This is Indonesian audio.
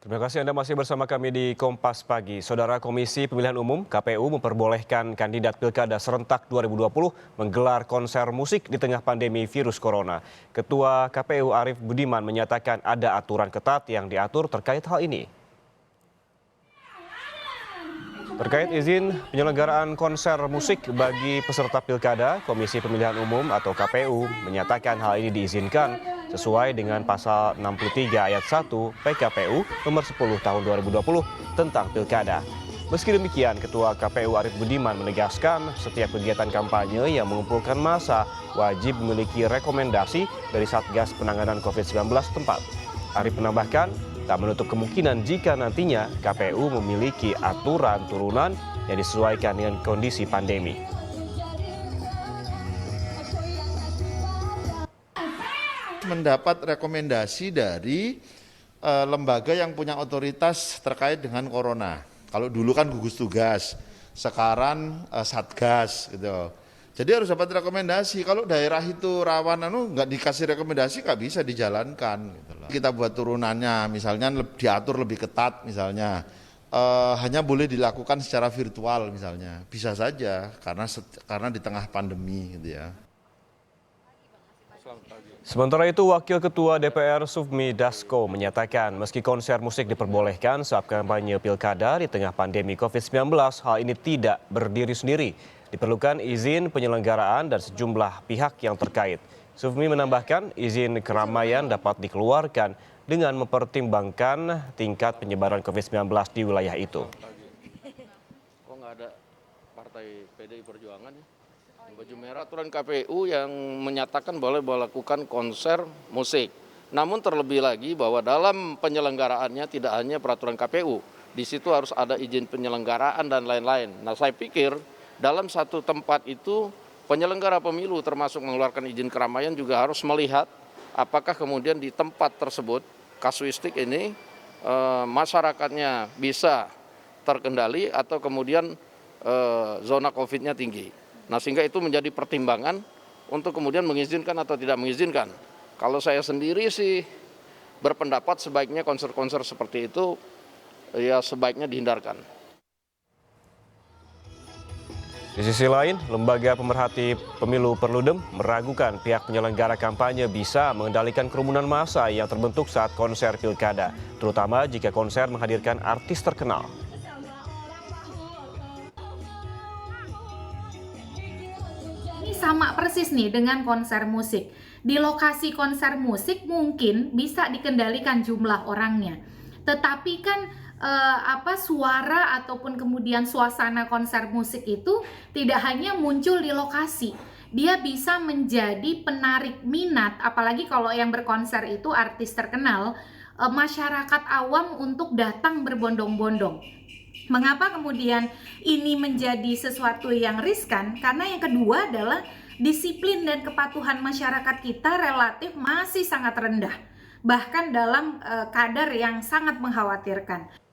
Terima kasih Anda masih bersama kami di Kompas Pagi. Saudara Komisi Pemilihan Umum (KPU) memperbolehkan kandidat Pilkada serentak 2020 menggelar konser musik di tengah pandemi virus corona. Ketua KPU Arief Budiman menyatakan ada aturan ketat yang diatur terkait hal ini. Terkait izin penyelenggaraan konser musik bagi peserta pilkada, Komisi Pemilihan Umum atau KPU menyatakan hal ini diizinkan sesuai dengan pasal 63 ayat 1 PKPU nomor 10 tahun 2020 tentang pilkada. Meski demikian, Ketua KPU Arief Budiman menegaskan setiap kegiatan kampanye yang mengumpulkan massa wajib memiliki rekomendasi dari Satgas Penanganan COVID-19 tempat. Arief menambahkan, tak menutup kemungkinan jika nantinya KPU memiliki aturan turunan yang disesuaikan dengan kondisi pandemi. Mendapat rekomendasi dari lembaga yang punya otoritas terkait dengan corona. Kalau dulu kan gugus tugas, sekarang Satgas gitu. Jadi harus dapat rekomendasi. Kalau daerah itu rawan, nggak dikasih rekomendasi nggak bisa dijalankan. Gitu loh. Kita buat turunannya, misalnya diatur lebih ketat, misalnya hanya boleh dilakukan secara virtual, misalnya bisa saja karena di tengah pandemi, gitu ya. Sementara itu, Wakil Ketua DPR Sufmi Dasko menyatakan meski konser musik diperbolehkan saat kampanye pilkada di tengah pandemi COVID-19, hal ini tidak berdiri sendiri. Diperlukan izin penyelenggaraan dan sejumlah pihak yang terkait. Sufmi menambahkan izin keramaian dapat dikeluarkan dengan mempertimbangkan tingkat penyebaran COVID-19 di wilayah itu. Kok nggak ada partai PDI Perjuangan ya? Baju merah aturan KPU yang menyatakan boleh melakukan konser musik. Namun terlebih lagi bahwa dalam penyelenggaraannya tidak hanya peraturan KPU. Di situ harus ada izin penyelenggaraan dan lain-lain. Nah, saya pikir dalam satu tempat itu penyelenggara pemilu termasuk mengeluarkan izin keramaian juga harus melihat apakah kemudian di tempat tersebut kasuistik ini masyarakatnya bisa terkendali atau kemudian zona COVID-nya tinggi. Nah, sehingga itu menjadi pertimbangan untuk kemudian mengizinkan atau tidak mengizinkan. Kalau saya sendiri sih berpendapat sebaiknya konser-konser seperti itu ya sebaiknya dihindarkan. Di sisi lain, Lembaga Pemerhati Pemilu Perludem meragukan pihak penyelenggara kampanye bisa mengendalikan kerumunan massa yang terbentuk saat konser pilkada, terutama jika konser menghadirkan artis terkenal. Sama persis nih dengan konser musik. Di lokasi konser musik mungkin bisa dikendalikan jumlah orangnya. Tetapi kan suara ataupun kemudian suasana konser musik itu tidak hanya muncul di lokasi. Dia bisa menjadi penarik minat, apalagi kalau yang berkonser itu artis terkenal, masyarakat awam untuk datang berbondong-bondong. Mengapa kemudian ini menjadi sesuatu yang riskan? Karena yang kedua adalah disiplin dan kepatuhan masyarakat kita relatif masih sangat rendah, bahkan dalam kadar yang sangat mengkhawatirkan.